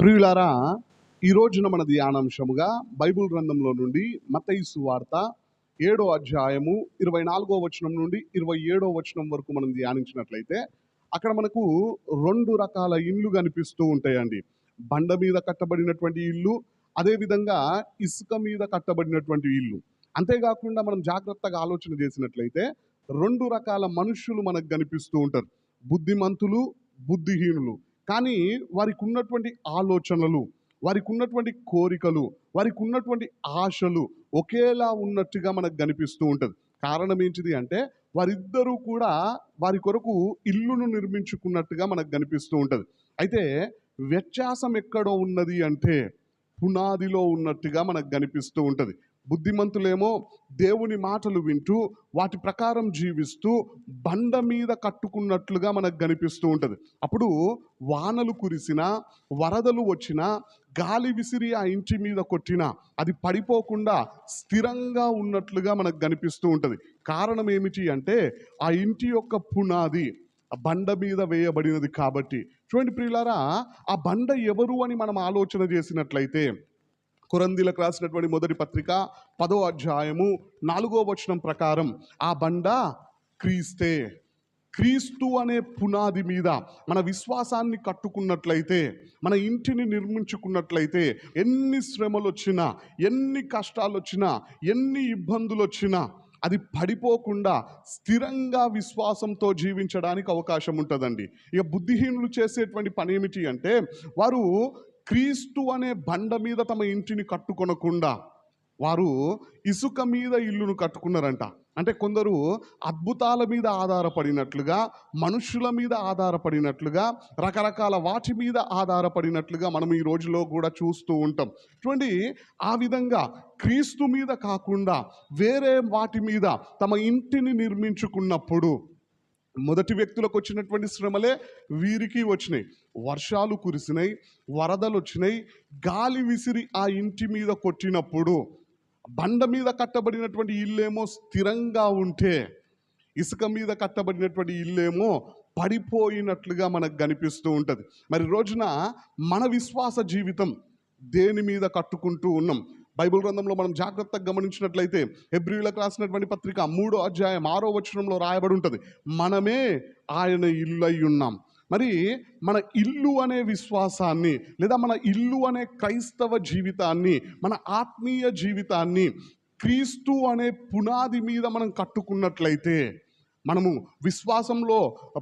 ప్రియులారా, ఈ రోజున మన ధ్యానాంశముగా బైబిల్ గ్రంథంలో నుండి మత్తయి సువార్త 7వ అధ్యాయము 24వ వచనం నుండి 27వ వచనం వరకు మనం ధ్యానించినట్లయితే అక్కడ మనకు రెండు రకాల ఇండ్లు కనిపిస్తూ ఉంటాయండి. బండ మీద కట్టబడినటువంటి ఇల్లు, అదేవిధంగా ఇసుక మీద కట్టబడినటువంటి ఇల్లు. అంతేకాకుండా మనం జాగ్రత్తగా ఆలోచన చేసినట్లయితే రెండు రకాల మనుషులు మనకు కనిపిస్తూ ఉంటారు. బుద్ధిమంతులు, బుద్ధిహీనులు. కానీ వారికి ఉన్నటువంటి ఆలోచనలు, వారికి ఉన్నటువంటి కోరికలు, వారికి ఉన్నటువంటి ఆశలు ఒకేలా ఉన్నట్టుగా మనకు కనిపిస్తూ ఉంటుంది. కారణం ఏంటిది అంటే వారిద్దరూ కూడా వారి కొరకు ఇల్లును నిర్మించుకున్నట్టుగా మనకు కనిపిస్తూ ఉంటుంది. అయితే వ్యత్యాసం ఎక్కడో ఉన్నది అంటే పునాదిలో ఉన్నట్టుగా మనకు కనిపిస్తూ ఉంటుంది. బుద్ధిమంతులేమో దేవుని మాటలు వింటూ వాటి ప్రకారం జీవిస్తూ బండ మీద కట్టుకున్నట్లుగా మనకు కనిపిస్తూ ఉంటుంది. అప్పుడు వానలు కురిసినా, వరదలు వచ్చినా, గాలి విసిరి ఆ ఇంటి మీద కొట్టినా అది పడిపోకుండా స్థిరంగా ఉన్నట్లుగా మనకు కనిపిస్తూ ఉంటుంది. కారణం ఏమిటి అంటే ఆ ఇంటి యొక్క పునాది ఆ బండ మీద వేయబడినది కాబట్టి. చూడండి ప్రియులారా, ఆ బండ ఎవరు అని మనం ఆలోచన చేసినట్లయితే కొరింథీయులకు రాసినటువంటి మొదటి పత్రిక 10వ అధ్యాయము 4వ వచనం ప్రకారం ఆ బండ క్రీస్తే. క్రీస్తు అనే పునాది మీద మన విశ్వాసాన్ని కట్టుకున్నట్లయితే, మన ఇంటిని నిర్మించుకున్నట్లయితే ఎన్ని శ్రమలు వచ్చినా, ఎన్ని కష్టాలు వచ్చినా, ఎన్ని ఇబ్బందులు వచ్చినా అది పడిపోకుండా స్థిరంగా విశ్వాసంతో జీవించడానికి అవకాశం ఉంటుందండి. ఇక బుద్ధిహీనులు చేసేటువంటి పని ఏమిటి అంటే వారు క్రీస్తు అనే బండ మీద తమ ఇంటిని కట్టుకొనకుండా వారు ఇసుక మీద ఇల్లును కట్టుకున్నారంట. అంటే కొందరు అద్భుతాల మీద ఆధారపడినట్లుగా, మనుషుల మీద ఆధారపడినట్లుగా, రకరకాల వాటి మీద ఆధారపడినట్లుగా మనం ఈ రోజులో కూడా చూస్తూ ఉంటాం. చూడండి, ఆ విధంగా క్రీస్తు మీద కాకుండా వేరే వాటి మీద తమ ఇంటిని నిర్మించుకున్నప్పుడు మొదటి వ్యక్తులకు వచ్చినటువంటి శ్రమలే వీరికి వచ్చినాయి. వర్షాలు కురిసినాయి, వరదలు వచ్చినాయి, గాలి విసిరి ఆ ఇంటి మీద కొట్టినప్పుడు బండ మీద కట్టబడినటువంటి ఇల్లేమో స్థిరంగా ఉంటే, ఇసుక మీద కట్టబడినటువంటి ఇల్లేమో పడిపోయినట్లుగా మనకు కనిపిస్తూ ఉంటుంది. మరి రోజున మన విశ్వాస జీవితం దేని మీద కట్టుకుంటూ ఉన్నాం? బైబిల్ గ్రంథంలో మనం జాగ్రత్తగా గమనించినట్లయితే హెబ్రీయులకు రాసినటువంటి పత్రిక 3వ అధ్యాయం 6వ వచనంలో రాయబడి ఉంటుంది, మనమే ఆయన ఇల్లు అయి ఉన్నాం. మరి మన ఇల్లు అనే విశ్వాసాన్ని, లేదా మన ఇల్లు అనే క్రైస్తవ జీవితాన్ని, మన ఆత్మీయ జీవితాన్ని క్రీస్తు అనే పునాది మీద మనం కట్టుకున్నట్లయితే మనము విశ్వాసంలో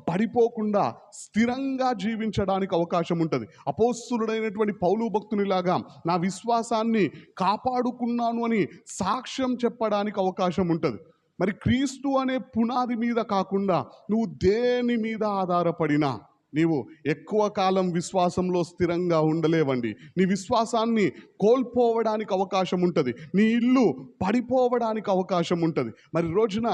పడిపోకుండా స్థిరంగా జీవించడానికి అవకాశం ఉంటుంది. అపోస్తలుడైనటువంటి పౌలు భక్తునిలాగా నా విశ్వాసాన్ని కాపాడుకున్నాను అని సాక్ష్యం చెప్పడానికి అవకాశం ఉంటుంది. మరి క్రీస్తు అనే పునాది మీద కాకుండా నువ్వు దేని మీద ఆధారపడినా నీవు ఎక్కువ కాలం విశ్వాసంలో స్థిరంగా ఉండలేవండి. నీ విశ్వాసాన్ని కోల్పోవడానికి అవకాశం ఉంటుంది, నీ ఇల్లు పడిపోవడానికి అవకాశం ఉంటుంది. మరి రోజున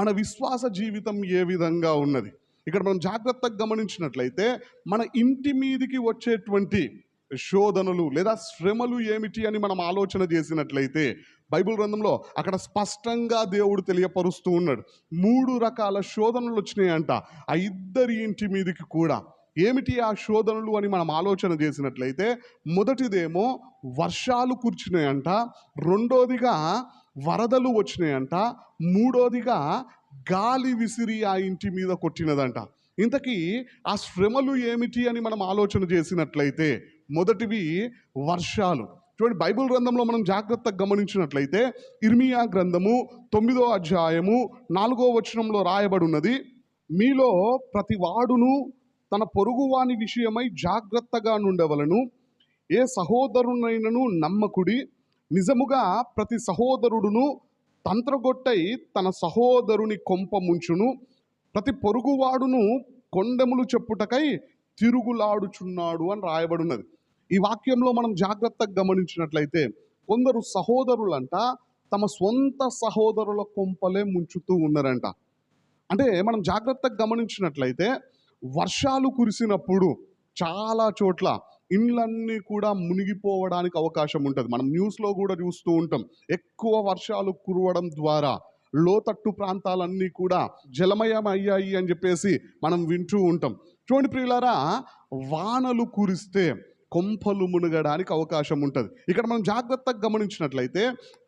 మన విశ్వాస జీవితం ఏ విధంగా ఉన్నది? ఇక్కడ మనం జాగ్రత్తగా గమనించినట్లయితే మన ఇంటి మీదికి వచ్చేటువంటి శోధనలు లేదా శ్రమలు ఏమిటి అని మనం ఆలోచన చేసినట్లయితే బైబిల్ గ్రంథంలో అక్కడ స్పష్టంగా దేవుడు తెలియపరుస్తూ ఉన్నాడు. 3 రకాల శోధనలు వచ్చినాయంట ఆ ఇద్దరి ఇంటి మీదికి కూడా. ఏమిటి ఆ శోధనలు అని మనం ఆలోచన చేసినట్లయితే మొదటిదేమో వర్షాలు కురిచినాయంట, రెండోదిగా వరదలు వచ్చినాయంట, మూడోదిగా గాలి విసిరి ఆ ఇంటి మీద కొట్టినదంట. ఇంతకీ ఆ శ్రమలు ఏమిటి అని మనం ఆలోచన చేసినట్లయితే మొదటివి వర్షాలు. చూడండి, బైబిల్ గ్రంథంలో మనం జాగ్రత్తగా గమనించినట్లయితే ఇర్మియా గ్రంథము 9వ అధ్యాయము 4వ వచనంలో రాయబడి ఉన్నది, మీలో ప్రతి వాడును తన పొరుగువాని విషయమై జాగ్రత్తగా నుండవలను, ఏ సహోదరునైనను నమ్మకుడి, నిజముగా ప్రతి సహోదరుడును తంత్రగొట్టై తన సహోదరుని కొంప ముంచును, ప్రతి పొరుగువాడును కొండెములు చెప్పుటకై తిరుగులాడుచున్నాడు అని రాయబడి ఉన్నది. ఈ వాక్యంలో మనం జాగ్రత్తగా గమనించినట్లయితే కొందరు సహోదరులంట తమ సొంత సహోదరుల కొంపలే ముంచుతూ ఉన్నారంట. అంటే మనం జాగ్రత్తగా గమనించినట్లయితే వర్షాలు కురిసినప్పుడు చాలా చోట్ల ఇండ్లన్నీ కూడా మునిగిపోవడానికి అవకాశం ఉంటుంది. మనం న్యూస్లో కూడా చూస్తూ ఉంటాం, ఎక్కువ వర్షాలు కురవడం ద్వారా లోతట్టు ప్రాంతాలన్నీ కూడా జలమయం అయ్యాయి అని చెప్పేసి మనం వింటూ ఉంటాం. చూడండి ప్రియులారా, వానలు కురిస్తే కొంపలు మునగడానికి అవకాశం ఉంటుంది. ఇక్కడ మనం జాగ్రత్తగా గమనించినట్లయితే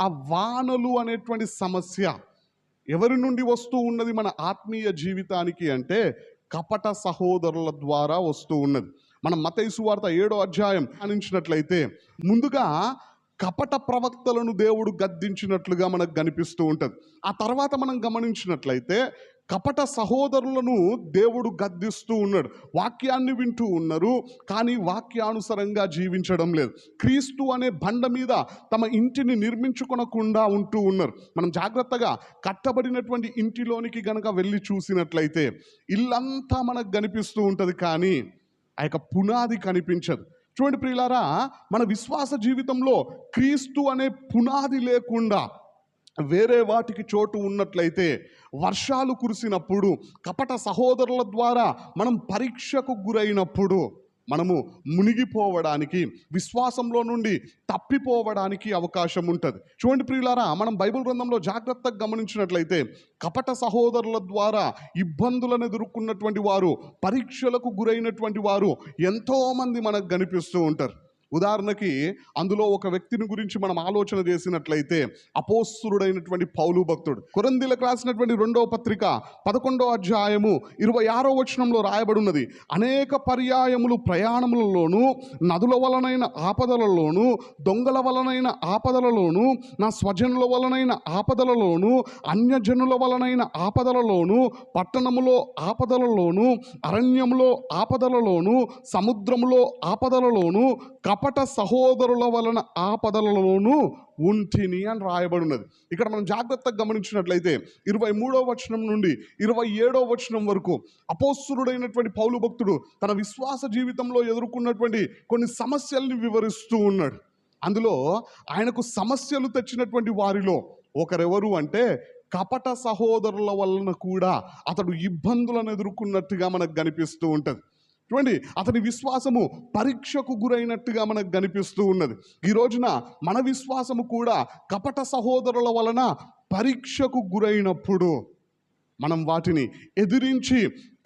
ఆ వానలు అనేటువంటి సమస్య ఎవరి నుండి వస్తూ ఉన్నది మన ఆత్మీయ జీవితానికి అంటే కపట సహోదరుల ద్వారా వస్తూ ఉన్నది. మనం మత్తయి సువార్త 7వ అధ్యాయం ధ్యానించినట్లయితే ముందుగా కపట ప్రవక్తలను దేవుడు గద్దించినట్లుగా మనకు కనిపిస్తూ ఉంటుంది. ఆ తర్వాత మనం గమనించినట్లయితే కపట సహోదరులను దేవుడు గద్దిస్తూ ఉన్నాడు. వాక్యాన్ని వింటూ ఉన్నారు, కానీ వాక్యానుసారంగా జీవించడం లేదు. క్రీస్తు అనే బండ మీద తమ ఇంటిని నిర్మించుకొనకుండా ఉంటూ ఉన్నారు. మనం జాగ్రత్తగా కట్టబడినటువంటి ఇంటిలోనికి గనక వెళ్ళి చూసినట్లయితే ఇల్లంతా మనకు కనిపిస్తూ ఉంటుంది, కానీ ఆ యొక్క పునాది కనిపించదు. చూడండి ప్రియులారా, మన విశ్వాస జీవితంలో క్రీస్తు అనే పునాది లేకుండా వేరే వాటికి చోటు ఉన్నట్లయితే వర్షాలు కురిసినప్పుడు కపట సహోదరుల ద్వారా మనం పరీక్షకు గురైనప్పుడు మనము మునిగిపోవడానికి, విశ్వాసంలో నుండి తప్పిపోవడానికి అవకాశం ఉంటుంది. చూడండి ప్రియులారా, మనం బైబిల్ గ్రంథంలో జాగ్రత్తగా గమనించినట్లయితే కపట సహోదరుల ద్వారా ఇబ్బందులను ఎదుర్కొన్నటువంటి వారు, పరీక్షలకు గురైనటువంటి వారు ఎంతోమంది మనకు కనిపిస్తూ ఉంటారు. ఉదాహరణకి అందులో ఒక వ్యక్తిని గురించి మనం ఆలోచన చేసినట్లయితే అపోస్తలుడైనటువంటి పౌలు భక్తుడు. కొరింథీయులకు రాసినటువంటి 2వ పత్రిక 11వ అధ్యాయము 26వ వచనంలో రాయబడినది, అనేక పర్యాయములు ప్రయాణములలోను, నదుల వలనైన ఆపదలలోను, దొంగల వలనైన ఆపదలలోను, నా స్వజనుల వలనైన ఆపదలలోను, అన్యజనుల వలనైన ఆపదలలోను, పట్టణములో ఆపదలలోను, అరణ్యములో ఆపదలలోను, సముద్రములో ఆపదలలోను, కపట సహోదరుల వలన ఆపదలలోనూ ఉంటిని అని రాయబడినది. ఇక్కడ మనం జాగ్రత్తగా గమనించినట్లయితే 23వ వచనం నుండి 27వ వచనం వరకు అపోస్తలుడైనటువంటి పౌలు భక్తుడు తన విశ్వాస జీవితంలో ఎదుర్కొన్నటువంటి కొన్ని సమస్యల్ని వివరిస్తూ ఉన్నాడు. అందులో ఆయనకు సమస్యలు తెచ్చినటువంటి వారిలో ఒకరెవరు అంటే కపట సహోదరుల వలన కూడా అతడు ఇబ్బందులను ఎదుర్కొన్నట్టుగా మనకు కనిపిస్తూ ఉంటుంది. చూడండి, అతని విశ్వాసము పరీక్షకు గురైనట్టుగా మనకు కనిపిస్తూ ఉన్నది. ఈ రోజున మన విశ్వాసము కూడా కపట సహోదరుల వలన పరీక్షకు గురైనప్పుడు మనం వాటిని ఎదిరించి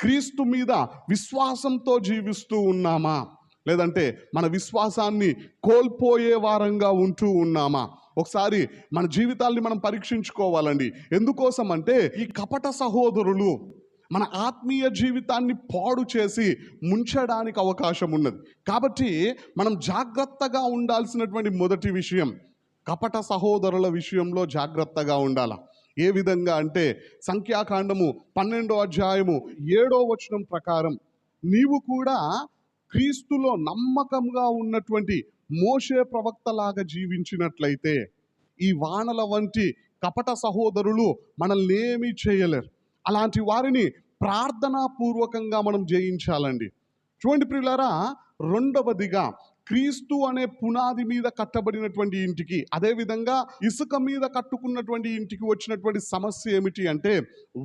క్రీస్తు మీద విశ్వాసంతో జీవిస్తూ ఉన్నామా, లేదంటే మన విశ్వాసాన్ని కోల్పోయే వారంగా ఉంటూ ఉన్నామా? ఒకసారి మన జీవితాల్ని మనం పరీక్షించుకోవాలండి. ఎందుకోసం అంటే ఈ కపట సహోదరులు మన ఆత్మీయ జీవితాన్ని పాడు చేసి ముంచడానికి అవకాశం ఉన్నది. కాబట్టి మనం జాగ్రత్తగా ఉండాల్సినటువంటి మొదటి విషయం, కపట సహోదరుల విషయంలో జాగ్రత్తగా ఉండాల. ఏ విధంగా అంటే సంఖ్యాకాండము 12వ అధ్యాయము 7వ వచనం ప్రకారం, నీవు కూడా క్రీస్తులో నమ్మకంగా ఉన్నటువంటి మోషే ప్రవక్తలాగా జీవించినట్లయితే ఈ వానల వంటి కపట సహోదరులు మనల్ని ఏమీ చేయలేరు. అలాంటి వారిని ప్రార్థనాపూర్వకంగా మనం జయించాలండి. చూడండి ప్రియులారా, రెండవదిగా క్రీస్తు అనే పునాది మీద కట్టబడినటువంటి ఇంటికి, అదేవిధంగా ఇసుక మీద కట్టుకున్నటువంటి ఇంటికి వచ్చినటువంటి సమస్య ఏమిటి అంటే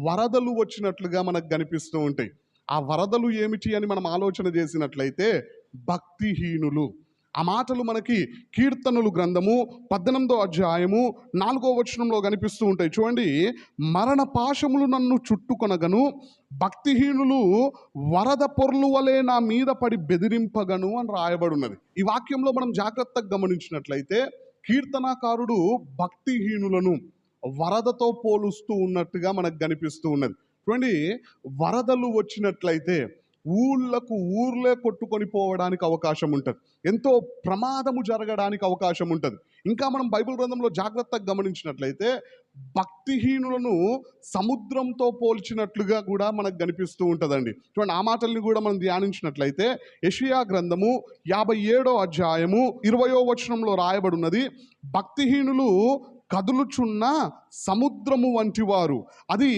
వరదలు వచ్చినట్లుగా మనకు కనిపిస్తూ ఉంటాయి. ఆ వరదలు ఏమిటి అని మనం ఆలోచన చేసినట్లయితే భక్తిహీనులు. ఆ మాటలు మనకి కీర్తనలు గ్రంథము 18వ అధ్యాయము 4వ వచనంలో కనిపిస్తూ ఉంటాయి. చూడండి, మరణ పాశములు నన్ను చుట్టుకొనగను, భక్తిహీనులు వరద పొర్లు వలె నా మీద పడి బెదిరింపగను అని రాయబడి ఉన్నది. ఈ వాక్యంలో మనం జాగ్రత్తగా గమనించినట్లయితే కీర్తనాకారుడు భక్తిహీనులను వరదతో పోలుస్తూ ఉన్నట్టుగా మనకు కనిపిస్తూ ఉన్నది. చూడండి, వరదలు వచ్చినట్లయితే ఊర్లే కొట్టుకొని పోవడానికి అవకాశం ఉంటుంది. ఎంతో ప్రమాదము జరగడానికి అవకాశం ఉంటుంది. ఇంకా మనం బైబిల్ గ్రంథంలో జాగ్రత్తగా గమనించినట్లయితే భక్తిహీనులను సముద్రంతో పోల్చినట్లుగా కూడా మనకు కనిపిస్తూ ఉంటుందండి. చూడండి, ఆ మాటల్ని కూడా మనం ధ్యానించినట్లయితే యెషయా గ్రంథము 57వ అధ్యాయము 20వ వచనంలో రాయబడి ఉన్నది, భక్తిహీనులు కదులుచున్న సముద్రము వంటి వారు, అది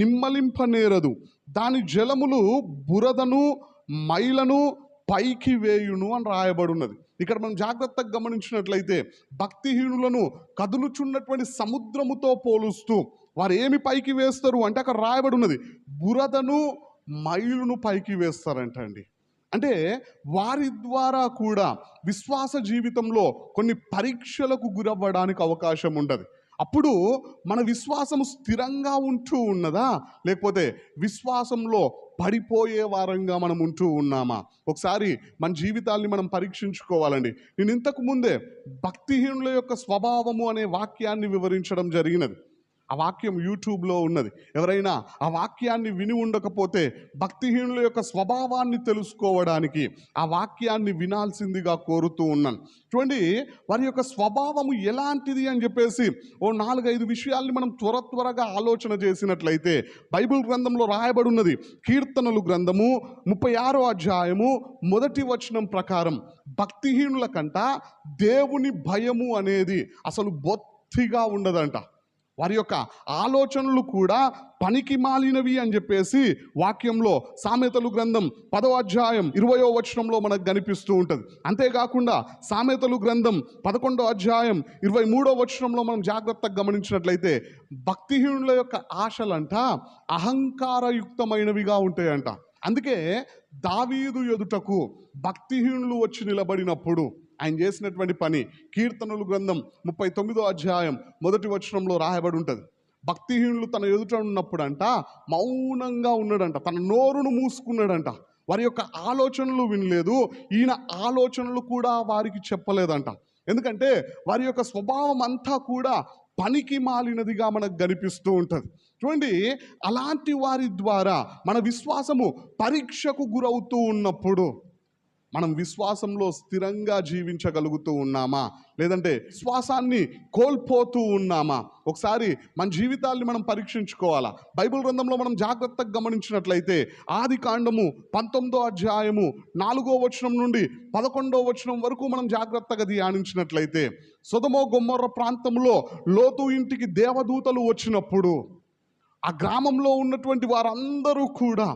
నిమ్మలింపనేరదు, దాని జలములు బురదను మైలను పైకి వేయును అని రాయబడి ఉన్నది. ఇక్కడ మనం జాగ్రత్తగా గమనించినట్లయితే భక్తిహీనులను కదులుచున్నటువంటి సముద్రముతో పోలుస్తూ వారు ఏమి పైకి వేస్తారు అంటే అక్కడ రాయబడి ఉన్నది బురదను మైలును పైకి వేస్తారంట అండి. అంటే వారి ద్వారా కూడా విశ్వాస జీవితంలో కొన్ని పరీక్షలకు గురవ్వడానికి అవకాశం ఉండదు. అప్పుడు మన విశ్వాసము స్థిరంగా ఉంటూ ఉన్నదా, లేకపోతే విశ్వాసంలో పడిపోయే వారంగా మనం ఉంటూ ఉన్నామా? ఒకసారి మన జీవితాల్ని మనం పరీక్షించుకోవాలండి. నేను ఇంతకు ముందే భక్తిహీనుల యొక్క స్వభావము అనే వాక్యాన్ని వివరించడం జరిగినది. ఆ వాక్యం యూట్యూబ్లో ఉన్నది. ఎవరైనా ఆ వాక్యాన్ని విని ఉండకపోతే భక్తిహీనుల యొక్క స్వభావాన్ని తెలుసుకోవడానికి ఆ వాక్యాన్ని వినాల్సిందిగా కోరుతూ ఉన్నాను. చూడండి, వారి యొక్క స్వభావము ఎలాంటిది అని చెప్పేసి ఓ 4-5 విషయాల్ని మనం త్వరగా ఆలోచన చేసినట్లయితే బైబిల్ గ్రంథంలో రాయబడి ఉన్నది. కీర్తనలు గ్రంథము 36వ అధ్యాయము 1వ వచనం ప్రకారం భక్తిహీనుల కంట దేవుని భయము అనేది అసలు బొత్తిగా ఉండదంట. వారి యొక్క ఆలోచనలు కూడా పనికి మాలినవి అని చెప్పేసి వాక్యంలో సామెతలు గ్రంథం 10వ అధ్యాయం 20వ వచనంలో మనకు కనిపిస్తూ ఉంటుంది. అంతేకాకుండా సామెతలు గ్రంథం 11వ అధ్యాయం 23వ వచనంలో మనం జాగ్రత్తగా గమనించినట్లయితే భక్తిహీనుల యొక్క ఆశలంట అహంకారయుక్తమైనవిగా ఉంటాయంట. అందుకే దావీదు ఎదుటకు భక్తిహీనులు వచ్చి నిలబడినప్పుడు ఆయన చేసినటువంటి పని కీర్తనలు గ్రంథం 39వ అధ్యాయం 1వ వచనంలో రాయబడి ఉంటుంది. భక్తిహీనులు తన ఎదుట ఉన్నప్పుడు అంట మౌనంగా ఉన్నాడంట, తన నోరును మూసుకున్నాడంట. వారి యొక్క ఆలోచనలు వినలేదు, ఈయన ఆలోచనలు కూడా వారికి చెప్పలేదంట. ఎందుకంటే వారి యొక్క స్వభావం అంతా కూడా పనికి మాలినదిగా మనకు కనిపిస్తూ ఉంటుంది. చూడండి, అలాంటి వారి ద్వారా మన విశ్వాసము పరీక్షకు గురవుతూ ఉన్నప్పుడు మనం విశ్వాసంలో స్థిరంగా జీవించగలుగుతూ ఉన్నామా, లేదంటే విశ్వాసాన్ని కోల్పోతూ ఉన్నామా? ఒకసారి మన జీవితాల్ని మనం పరీక్షించుకోవాలా. బైబిల్ గ్రంథంలో మనం జాగ్రత్తగా గమనించినట్లయితే ఆది కాండము 19వ అధ్యాయము 4వ వచనం నుండి 11వ వచనం వరకు మనం జాగ్రత్తగా ధ్యానించినట్లయితే సొదొమ గొమొర్రా ప్రాంతంలో లోతు ఇంటికి దేవదూతలు వచ్చినప్పుడు ఆ గ్రామంలో ఉన్నటువంటి వారందరూ కూడా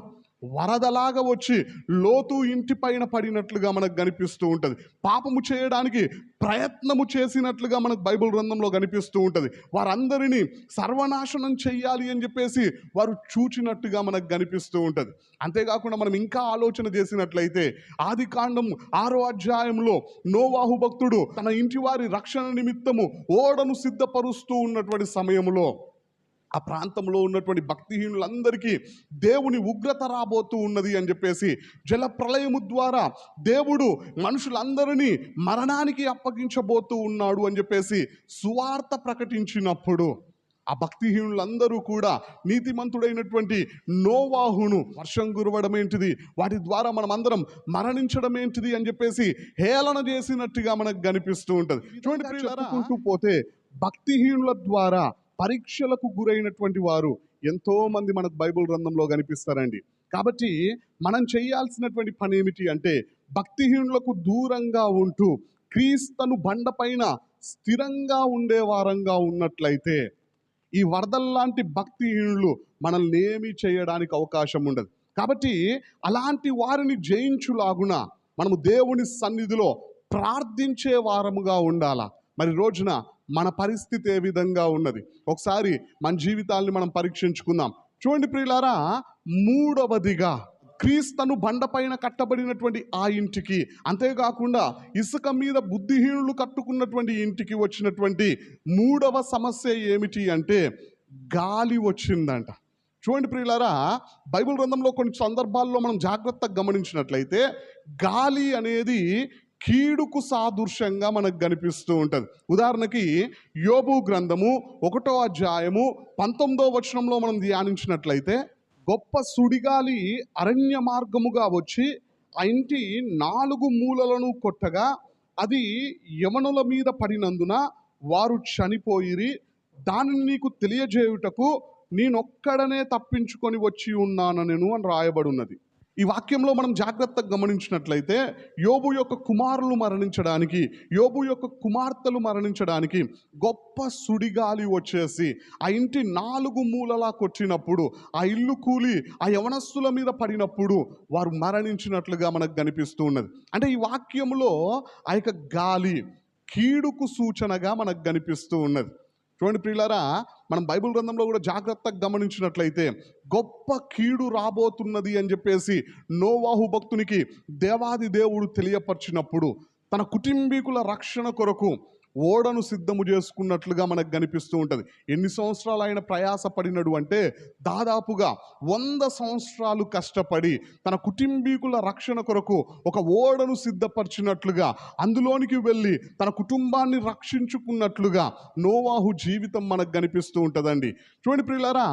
వరదలాగా వచ్చి లోతు ఇంటి పైన పడినట్లుగా మనకు కనిపిస్తూ ఉంటుంది. పాపము చేయడానికి ప్రయత్నము చేసినట్లుగా మనకు బైబిల్ గ్రంథంలో కనిపిస్తూ ఉంటుంది. వారందరినీ సర్వనాశనం చెయ్యాలి అని చెప్పేసి వారు చూచినట్టుగా మనకు కనిపిస్తూ ఉంటుంది. అంతేకాకుండా మనం ఇంకా ఆలోచన చేసినట్లయితే ఆది కాండం 6వ అధ్యాయంలో నోవాహు భక్తుడు తన ఇంటి వారి రక్షణ నిమిత్తము ఓడను సిద్ధపరుస్తూ ఉన్నటువంటి సమయంలో ఆ ప్రాంతంలో ఉన్నటువంటి భక్తిహీనులందరికీ దేవుని ఉగ్రత రాబోతూ ఉన్నది అని చెప్పేసి జల ప్రళయము ద్వారా దేవుడు మనుషులందరినీ మరణానికి అప్పగించబోతూ ఉన్నాడు అని చెప్పేసి సువార్త ప్రకటించినప్పుడు ఆ భక్తిహీనులందరూ కూడా నీతిమంతుడైనటువంటి నోవాహును వర్షం కురవడం ఏంటిది, వాటి ద్వారా మనం అందరం మరణించడం ఏంటిది అని చెప్పేసి హేళన చేసినట్టుగా మనకు కనిపిస్తూ ఉంటుంది. చూడండి, చెప్పుకుంటూ పోతే భక్తిహీనుల ద్వారా పరీక్షలకు గురైనటువంటి వారు ఎంతో మంది మనకు బైబిల్ గ్రంథంలో కనిపిస్తారండి. కాబట్టి మనం చేయాల్సినటువంటి పని ఏమిటి అంటే భక్తిహీనులకు దూరంగా ఉంటూ క్రీస్తును బండపైన స్థిరంగా ఉండే వారంగా ఉన్నట్లయితే ఈ వరదల్లాంటి భక్తిహీనులు మనల్ని ఏమీ చేయడానికి అవకాశం ఉండదు. కాబట్టి అలాంటి వారిని జయించులాగున మనము దేవుని సన్నిధిలో ప్రార్థించే వారముగా ఉండాలా. మరి రోజున మన పరిస్థితి ఏ విధంగా ఉన్నది? ఒకసారి మన జీవితాల్ని మనం పరీక్షించుకుందాం. చూడండి ప్రియులారా, మూడవదిగా క్రీస్తును బండపైన కట్టబడినటువంటి ఆ ఇంటికి, అంతేకాకుండా ఇసుక మీద బుద్ధిహీనులు కట్టుకున్నటువంటి ఇంటికి వచ్చినటువంటి మూడవ సమస్య ఏమిటి అంటే గాలి వచ్చిందంట. చూడండి ప్రియులారా, బైబిల్ గ్రంథంలో కొన్ని సందర్భాల్లో మనం జాగ్రత్తగా గమనించినట్లయితే గాలి అనేది కీడుకు సాదృశ్యంగా మనకు కనిపిస్తూ ఉంటుంది. ఉదాహరణకి యోబు గ్రంథము 1వ అధ్యాయము 19వ వచనంలో మనం ధ్యానించినట్లయితే గొప్ప సుడిగాలి అరణ్య మార్గముగా వచ్చి ఆ ఇంటి 4 మూలలను కొట్టగా అది యవనుల మీద పడినందున వారు చనిపోయిరి, దానిని నీకు తెలియజేయుటకు నేనొక్కడనే తప్పించుకొని వచ్చి ఉన్నానను అని రాయబడి ఉన్నది. ఈ వాక్యంలో మనం జాగ్రత్తగా గమనించినట్లయితే యోబు యొక్క కుమారులు మరణించడానికి, యోబు యొక్క కుమార్తెలు మరణించడానికి గొప్ప సుడిగాలి వచ్చేసి ఆ ఇంటి 4 మూలలా కొట్టినప్పుడు ఆ ఇల్లు కూలి ఆ యవనస్తుల మీద పడినప్పుడు వారు మరణించినట్లుగా మనకు కనిపిస్తూ ఉన్నది. అంటే ఈ వాక్యంలో ఆ యొక్క గాలి కీడుకు సూచనగా మనకు కనిపిస్తూ ఉన్నది. చూడండి ప్రియులారా, మనం బైబిల్ గ్రంథంలో కూడా జాగ్రత్తగా గమనించినట్లయితే గొప్ప కీడు రాబోతున్నది అని చెప్పేసి నోవాహు భక్తునికి దేవాది దేవుడు తెలియపరిచినప్పుడు తన కుటుంబీకుల రక్షణ కొరకు ఓడను సిద్ధము చేసుకున్నట్లుగా మనకు కనిపిస్తూ ఉంటుంది. ఎన్ని సంవత్సరాలు ఆయన ప్రయాసపడినడు అంటే దాదాపుగా 100 సంవత్సరాలు కష్టపడి తన కుటుంబీకుల రక్షణ కొరకు ఒక ఓడను సిద్ధపరిచినట్లుగా, అందులోనికి వెళ్ళి తన కుటుంబాన్ని రక్షించుకున్నట్లుగా నోవాహు జీవితం మనకు కనిపిస్తూ ఉంటుందండి. చూడండి ప్రియులారా,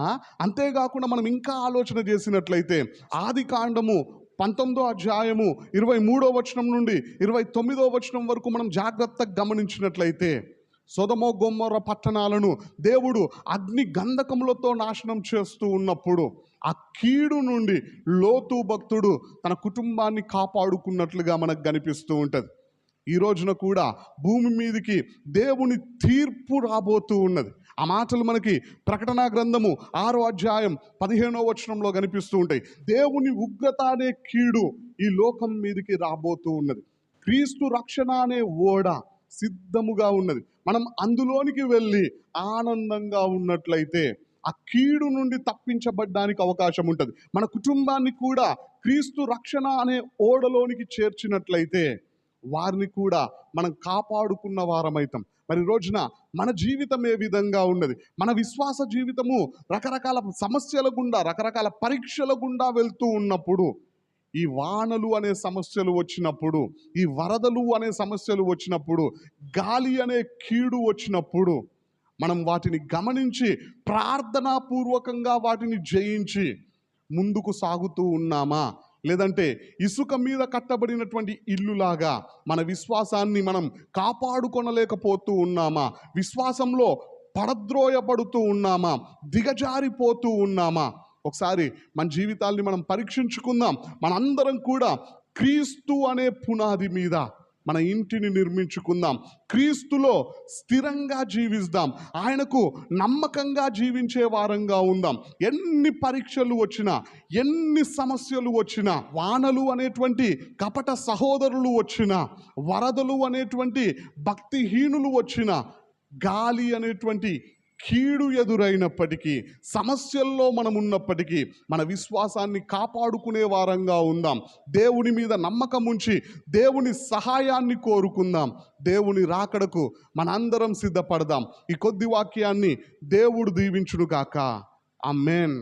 అంతేకాకుండా మనం ఇంకా ఆలోచన చేసినట్లయితే ఆది కాండము 19వ అధ్యాయము 23వ వచనం నుండి 29వ వచనం వరకు మనం జాగ్రత్తగా గమనించినట్లయితే సొదొమ గొమొర్రా పట్టణాలను దేవుడు అగ్ని గంధకములతో నాశనం చేస్తూ ఉన్నప్పుడు ఆ కీడు నుండి లోతు భక్తుడు తన కుటుంబాన్ని కాపాడుకున్నట్లుగా మనకు కనిపిస్తూ ఉంటుంది. ఈ రోజున కూడా భూమి మీదికి దేవుని తీర్పు రాబోతూ ఉన్నది. ఆ మాటలు మనకి ప్రకటనా గ్రంథము 6వ అధ్యాయం 15వ వచనంలో కనిపిస్తూ ఉంటాయి. దేవుని ఉగ్రత అనే కీడు ఈ లోకం మీదికి రాబోతూ ఉన్నది. క్రీస్తు రక్షణ అనే ఓడ సిద్ధముగా ఉన్నది. మనం అందులోనికి వెళ్ళి ఆనందంగా ఉన్నట్లయితే ఆ కీడు నుండి తప్పించబడ్డానికి అవకాశం ఉంటుంది. మన కుటుంబాన్ని కూడా క్రీస్తు రక్షణ అనే ఓడలోనికి చేర్చినట్లయితే వారిని కూడా మనం కాపాడుకున్న వారమైతాం. మరి రోజున మన జీవితం ఏ విధంగా ఉన్నది? మన విశ్వాస జీవితము రకరకాల సమస్యల గుండా, రకరకాల పరీక్షల గుండా వెళ్తూ ఉన్నప్పుడు, ఈ వానలు అనే సమస్యలు వచ్చినప్పుడు, ఈ వరదలు అనే సమస్యలు వచ్చినప్పుడు, గాలి అనే కీడు వచ్చినప్పుడు మనం వాటిని గమనించి ప్రార్థనాపూర్వకంగా వాటిని జయించి ముందుకు సాగుతూ ఉన్నామా? లేదంటే ఇసుక మీద కట్టబడినటువంటి ఇల్లులాగా మన విశ్వాసాన్ని మనం కాపాడుకొనలేకపోతూ ఉన్నామా? విశ్వాసంలో పడద్రోయబడుతూ ఉన్నామా? దిగజారిపోతూ ఉన్నామా? ఒకసారి మన జీవితాల్ని మనం పరీక్షించుకుందాం. మనందరం కూడా క్రీస్తు అనే పునాది మీద మన ఇంటిని నిర్మించుకుందాం. క్రీస్తులో స్థిరంగా జీవిస్తాం. ఆయనకు నమ్మకంగా జీవించే వారంగా ఉందాం. ఎన్ని పరీక్షలు వచ్చినా, ఎన్ని సమస్యలు వచ్చినా, వానలు అనేటువంటి కపట సహోదరులు వచ్చినా, వరదలు అనేటువంటి భక్తిహీనులు వచ్చినా, గాలి అనేటువంటి కీడు ఎదురైనప్పటికీ, సమస్యల్లో మనం ఉన్నప్పటికీ మన విశ్వాసాన్ని కాపాడుకునే వారంగా ఉందాం. దేవుని మీద నమ్మకం ఉంచి దేవుని సహాయాన్ని కోరుకుందాం. దేవుని రాకడకు మనందరం సిద్ధపడదాం. ఈ కొద్ది వాక్యాన్ని దేవుడు దీవించును గాక. ఆమేన్.